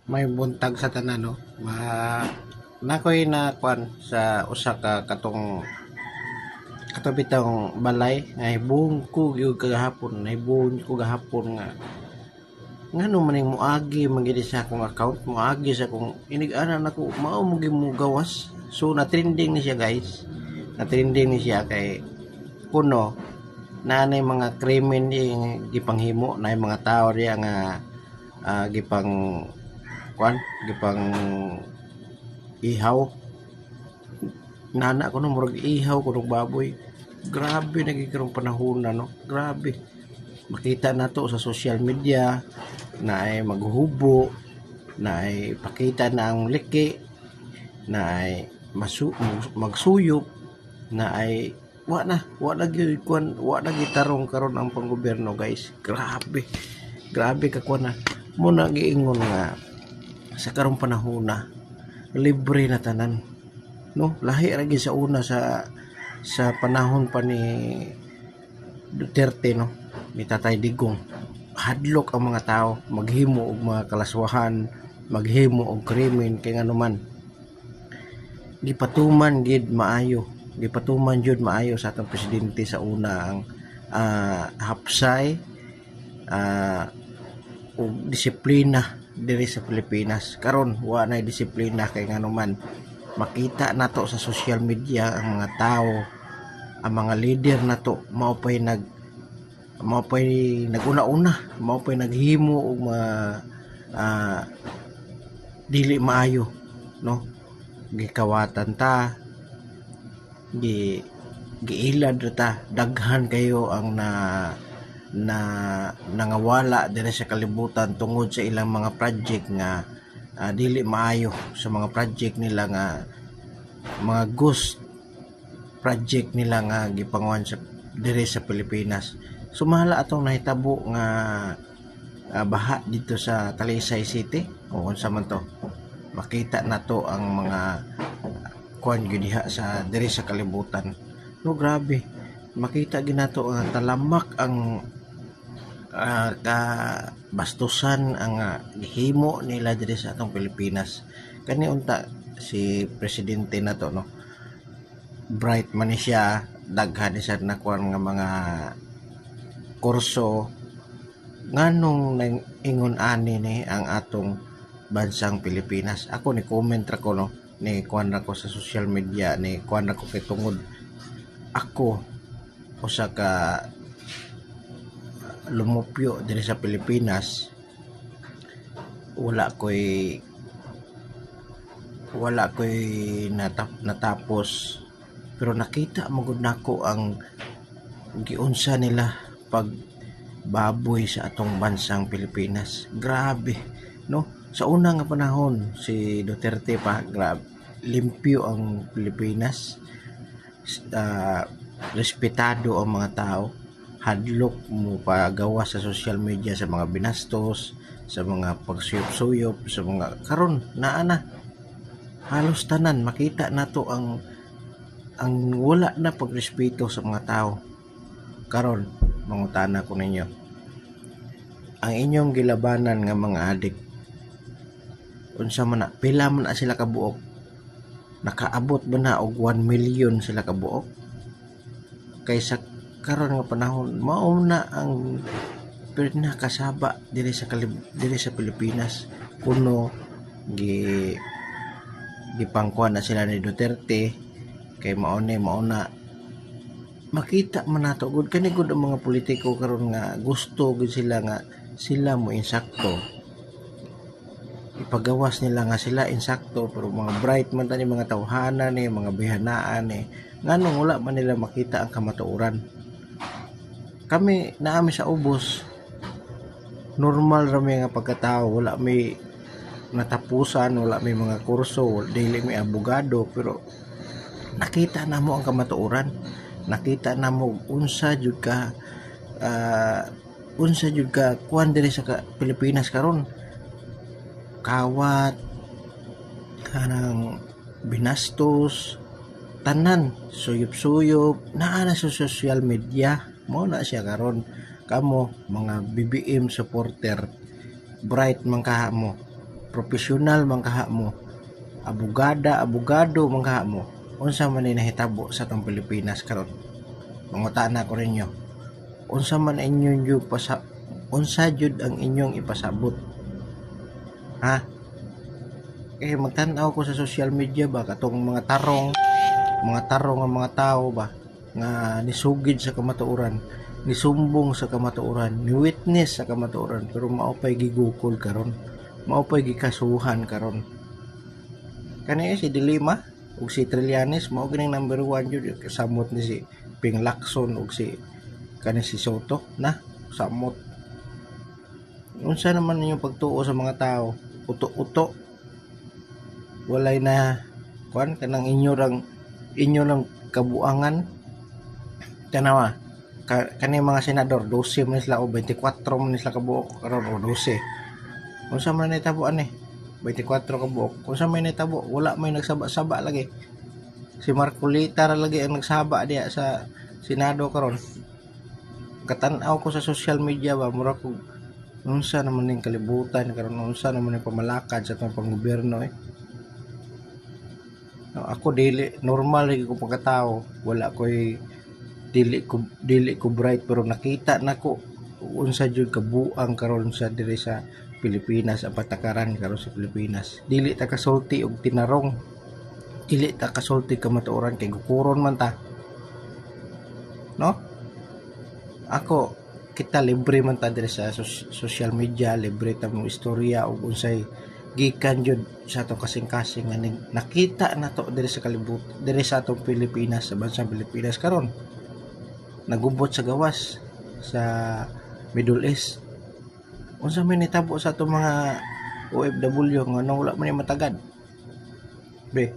may buntag sa tanan no. Nakoy na kwan sa usa ka katong katong balay nga ibuong ko gyud kagahapon, naibuong ko gahapon nga ngano man ning moagi man gid sa akong account, moagi sa akong inig-ana nako mao mo gyud mo gawas. So na trending ni siya guys. Na trending ni siya kay kuno nanay mga krimen di gipanghimo na mga tao diya nga gipang kwan gipang ihaw nana ko no murag ihaw ko ng baboy. Grabe nagiging panahon na no, grabe makita nato sa social media na ay maghubo, na ay pakita na ang liki, na ay magsuyop, na ay wa na gyud kwan, wa na gitarong karon ang panggobyerno guys. Grabe ka kwan na mo na giingon nga sa karong panahon na libre na tanan no, lahi ra gyud sa una sa panahon pa ni Duterte no, ni Tatay Digong. Hadlok ang mga tao maghimo og mga kalaswahan, maghimo og krimen kay ngano man gipatuman jud maayo sa atong presidente sa una ang hapsay og disiplina diri sa Pilipinas. Karon wa nay disiplina kay ngano man makita nato sa social media ang mga tao, ang mga leader nato mao pay naguna-una, mao pay naghimo og mga dili maayo no, gikawatan ta, giilad ta, daghan kayo ang nangawala dire sa kalibutan tungod sa ilang mga project nga dili maayo, sa mga project nila nga mga ghost project nila nga gipanguhan sa dire sa Pilipinas. Sumala atong nahitabo nga baha dito sa Talisay City o unsa man to, makita nato ang mga kuan gyud diha sa dire sa kalibutan no. Grabe makita ginato nga talamak ang kabastusan ang gihimo nila diri sa atong Pilipinas. Kani unta si presidente nato no, bright man ni siya, daghan ni siya nakuan nga mga kurso nganong ingon ani ni ang atong bansang Pilipinas. Ako ni comment ra ko no, ni kuan ra ko sa social media, ni kuan ra ko kay tungod ako usa ka lumupyo diri sa Pilipinas, wala ko'y natapos, pero nakita magud nako ang giunsa nila pag baboy sa atong bansang Pilipinas. Grabe no, sa una nga panahon si Duterte pa, grabe limpyo ang Pilipinas, respetado ang mga tao, hadlok mo pagawa sa social media sa mga binastos, sa mga pagsuyop-suyop, sa mga karon naa halos tanan makita nato ang wala na pagrespeto sa mga tao. Karon mangutana ko ninyo, ang inyong gilabanan nga mga adik unsa man na, pila man na sila kabuok, nakaabot ba na og 1 million sila kabuok? Kaysa karon nga panahon mao na ang pinakasaba diri sa Pilipinas kuno gipangkuan na sila ni Duterte kay mao na makita man nato gud kani gud ang mga politiko karon nga gusto gud sila nga sila mo insakto, ipagawas nila nga sila insakto, pero mga bright man tani mga tawhana ni mga bihanaan ni nganong wala man nila makita ang kamatuoran. Kami naami sa ubos normal ra may nga pagkatao, wala may natapusan, wala may mga kurso, dili may abogado, pero nakita na mo ang kamatuoran, nakita na mo unsa jud ka kuan diri sa Pilipinas karon, kawat kanang binastos tanan, suyop-suyop naa na sa social media, mo na siya karon. Kamo mga BBM supporter, bright man ka mo, profesional man kaha mo, abogado man kaha mo, unsa man ni nahitabo sa tong Pilipinas karon? Mangutana ko ninyo, unsa man unsa jud ang inyong ipasabot? Ha? Magtan-aw ko sa social media ba katong mga tarong ang mga tao ba nga nisugid sa kamatuoran, nisumbong sa kamatuoran, ni witness sa kamatuoran, pero maupay gigukol karon, maupay gikasuhan karon. Kani si Dilima ug si Trillanes mao gining number 1 jud, kasamot ni si Ping Lacson ug si si Soto na samot. Unsa naman ninyong pagtuo sa mga tao? Uto-uto, walay na kanang inyo lang kabuangan. Tanawa kani mga senador 12 man sila o 24 man sila kabuok karon o 12. Unsa man nahitaboan 24 kabuok. Unsa may nahitabo? Wala may nagsaba-saba lagi. Si Marcolita ra lagi ang nagsaba diya sa Senado karon. Katan-aw ko sa social media ba mura ko unsa naman ning kalibutan karon, unsa naman ning pamalakad sa atong panggobyerno Ako dili normal lagi ko pagkatao, wala koy dili ko bright, pero nakita nako unsa jud kabuang karon sa diri sa Pilipinas, ang patakaran karon sa Pilipinas. Dili ta kasulti og tinarong, dili ta kasulti kamatuoran kay gukuron man ta, no? Ako kita libre man ta diri sa social media, libre ta mo istorya ug unsay gikan jud sa atong kasing-kasing nga nakita nato diri sa diri sa atong Pilipinas, sa bansang Pilipinas karon. Nagubot sa gawas sa Middle East. Unsa may nitabo sa atong mga OFW nga wala man ni matagad. Be.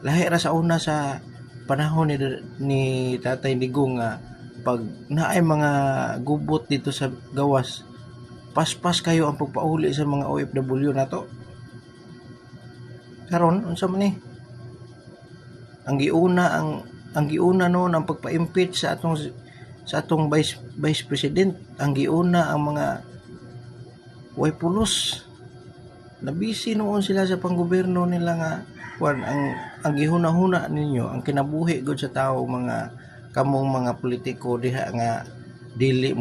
Lahi ra sa una sa panahon ni Tatay Digong nga pag naay mga gubot dito sa gawas, paspas kayo ang pagpauli sa mga OFW nato. Karon unsa man ni? Ang giuna noon ang pagpa-impeach sa atong vice president, ang giuna ang mga way pulos. Nabisi noon sila sa panggobyerno nila nga ang gihuna-huna ninyo, ang kinabuhi gud sa tao, mga kamong mga politiko diha nga dili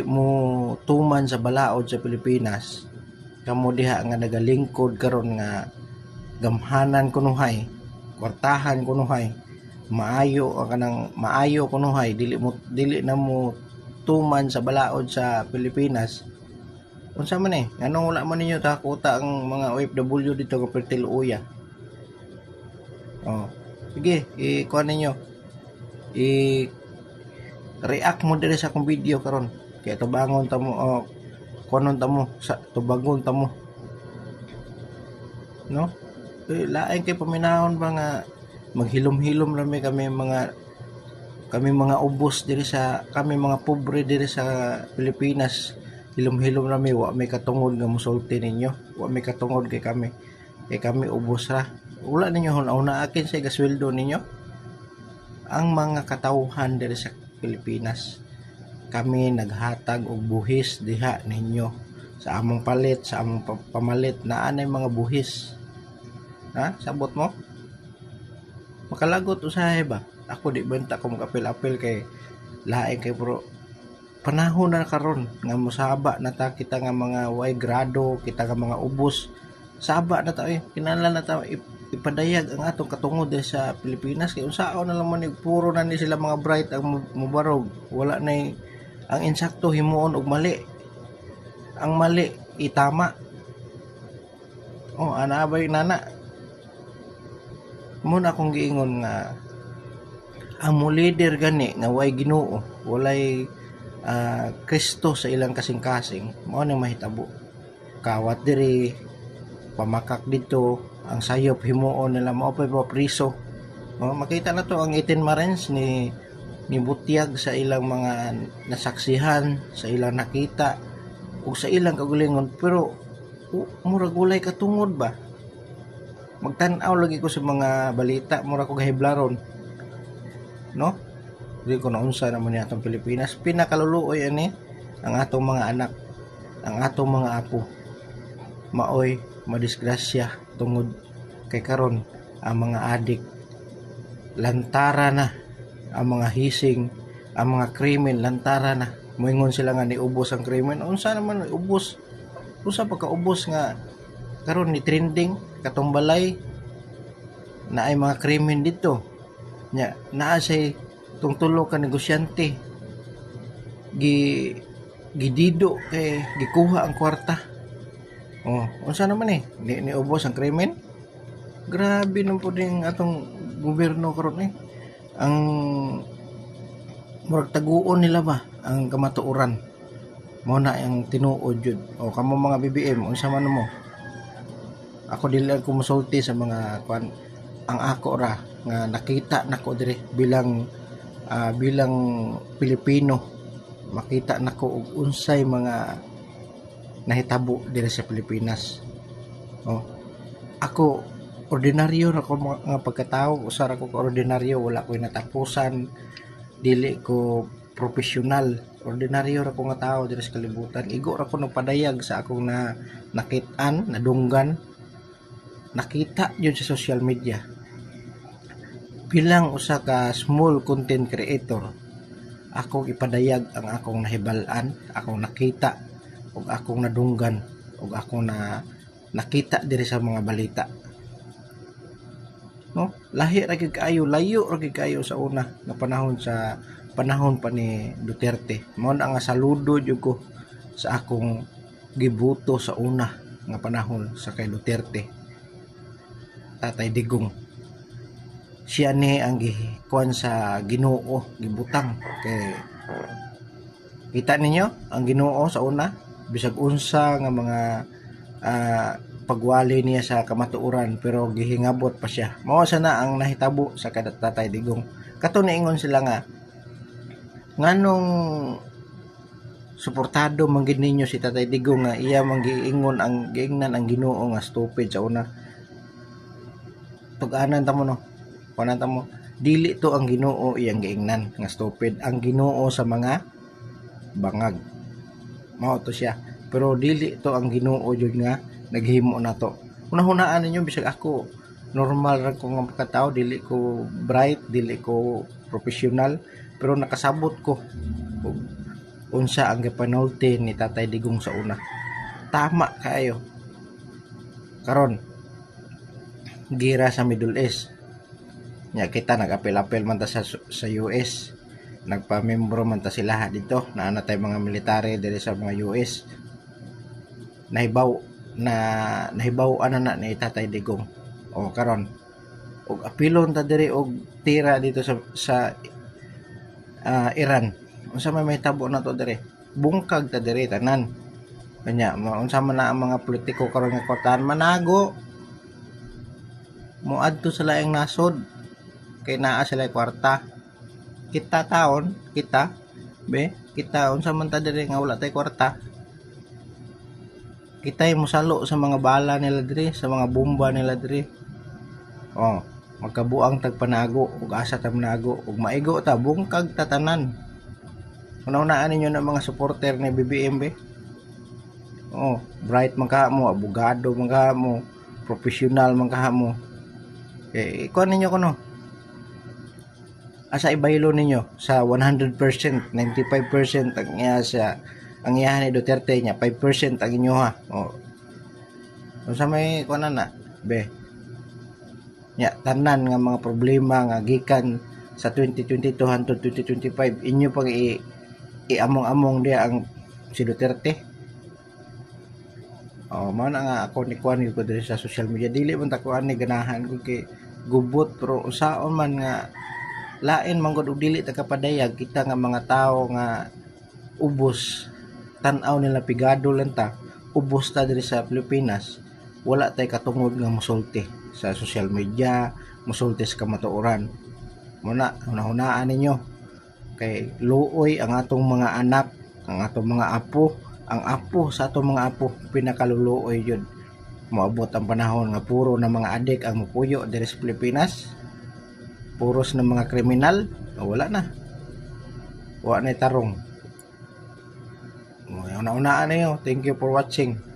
mo tuman sa balaod sa Pilipinas. Kamo diha nga nagalingkod karon nga gamhanan kunuhay, kwartahan kunuhay, maayo kunuhay, dili na mo tuman sa balaod sa Pilipinas. Unsa man anong wala man ninyo takuta ang mga OFW dito nga pertiluya. Sige, ikuha ninyo, react mo diri sa akong video karon, kaya tubangon ta mo kunon ta mo sa tubangon ta mo, no? Lain kay paminahon ba nga maghilom-hilom rami kami mga ubos diri sa kami mga pobre diri sa Pilipinas. Hilom-hilom rami, wa may katungod nga musulti ninyo, wa may katungod kay kami ubos ra. Wala ninyo una akin sa gasweldo ninyo. Ang mga katawhan diri sa Pilipinas, kami naghatag og buhis diha ninyo sa among palit, sa among pamalit na anay mga buhis. Ha? Sabot mo? Makalagot usahay ba? Ako di benta ko mag-apil-apil kay lain kay pro panahon na karon nga mosaba na ta kita nga mga way grado, kita nga mga ubos. Saba na ta kinahanglan na ta ipadayag ang atong katungod sa Pilipinas kay unsaon na lang man puro na ni sila mga bright ang mubarog. Wala na ang insakto himuon og mali. Ang mali itama. Ana bay nana. Muna akong giingon nga ang mo leader gani nga way Ginoo, walay Kristo sa ilang kasing-kasing, mao nang mahitabo. Kawat diri, pamakak dito, ang sayop himuon nila mao pa priso. Makita na to ang 18 Marines ni Butiag sa ilang mga nasaksihan, sa ilang nakita ug sa ilang kagulingon, pero murag walay katungod ba? Magtan-aw lagi ko sa mga balita, mura ko gahiblaron, no? Di ko na unsa naman ni atong Pilipinas, pinakaluluoy ani ang atong mga anak. ang atong mga apo maoy madisgrasya tungod kay karon ang mga adik lantara na, ang mga hising, ang mga krimen lantara na. Moingon sila nga niubos ang krimen. Unsa naman ubos? Unsa pagkaubos nga karon ni trending katong balay na ay mga krimen dito. Nya naa say tungtulo ka negosyante gidido kay gikuha ang kwarta. Unsa naman ni ubos ang krimen? Grabe nang pud ning atong gobyerno karon ang murag taguon nila ba ang kamatuoran mo na ang tinuod jud. Kamo mga BBM unsa man mo? Ako dili ko musulti sa mga kwan. Ang ako ra nga nakita nako dire bilang Pilipino, makita nako og unsay mga nahitabo dire sa Pilipinas. Ako ordinaryo ra ko mga pagkatao, usa ra ko ka ordinaryo, wala ko'y natapusan, dili ko profesional, ordinaryo ra ko nga tao diri sa kalibutan. Igo ra ko nagpadayag sa akong nakitaan, nadunggan, nakita yun sa social media. Bilang usa ka small content creator, ako ipadayag ang akong nahibal-an, akong nakita, ug akong nadunggan, ug akong nakita diri sa mga balita. Lahi ra gyud kaayo, layo ra gyud kaayo sa una nga panahon pa ni Duterte. Mao na nga saludo jud ko sa akong gibuto sa una nga panahon sa kay Duterte. Tatay Digong. Siya ni ang gikuan sa Ginoo, gibutang kay kita ninyo ang Ginoo sa una bisag unsa nga mga pagwali niya sa kamatuoran pero gihingabot pa siya. Mao sana ang nahitabo sa Tatay Digong. Kato niingon sila nga nganong suportado man gid ninyo si Tatay Digong nga iya man giingon ang giingnan ang Ginoo nga stupid sa una. Tug-anan ta mo kunan ta mo dili to ang Ginoo iyang giingnan nga stupid, ang Ginoo sa mga bangag. Mao to siya. Pero dili to ang Ginoo jud nga naghimo na to. Hunahunaan ninyo bisag ako normal ra ko nga pagkatao, dili ko bright, dili ko professional, pero nakasabot ko unsa ang gipanulti ni Tatay Digong sa una. Tama kaayo. Karon gira sa Middle East. Nya kita nag-apel-apel man ta sa US. Nagpamembro man ta sila dito na natay mga military diri sa mga US. Nahibaw ana ni Tatay Digong. Karon og apilon ta diri og tira dito sa Iran. Unsa may tabo na to diri? Bungkag ta diri tanan. Kanya unsa man na ang mga politiko karon nga kwartahan manago. Moadto sa laing nasod kay naa sila kwarta. Kita taon, kita unsa man ta diri nga wala tay kwarta. Kita'y musalo sa mga bala nila diri, sa mga bomba nila diri. Magkabuang tagpanago, ug asa ta manago, ug maigo ta bungkag tatanan. Una-unaan ninyo na mga supporter ni BBM bright man ka mo, abogado man ka mo, professional man ka mo. Ikuan ninyo kuno. Asa ibaylo ninyo sa 100%, 95% ang iya ni Duterte niya 5% ang inyo ha. Sa may kuan na nya tanan nga mga problema nga gikan sa 2022 hangtod 2025 inyo pag iamong-among dia ang si Duterte. Mao na nga ako ni kuan ko diri sa social media, dili man ta kuan ni ganahan ko kay gubot, pero usaon man nga lain man gud og dili ta kapadayag kita nga mga tao nga ubos tan-aw nila pigado lang ta, ubos ta diri sa Pilipinas, wala tay katungod nga musulti sa social media, musulti sa kamatuoran. Muna hunahunaan ninyo kay luoy ang atong mga anak, ang atong mga apo, ang apo sa atong mga apo pinakaluluoy jud. Moabot ang panahon nga puro na mga adik ang mupuyo diri sa Pilipinas, puros na mga kriminal, wala na tarong. Nauna-unaan na yun. Thank you for watching.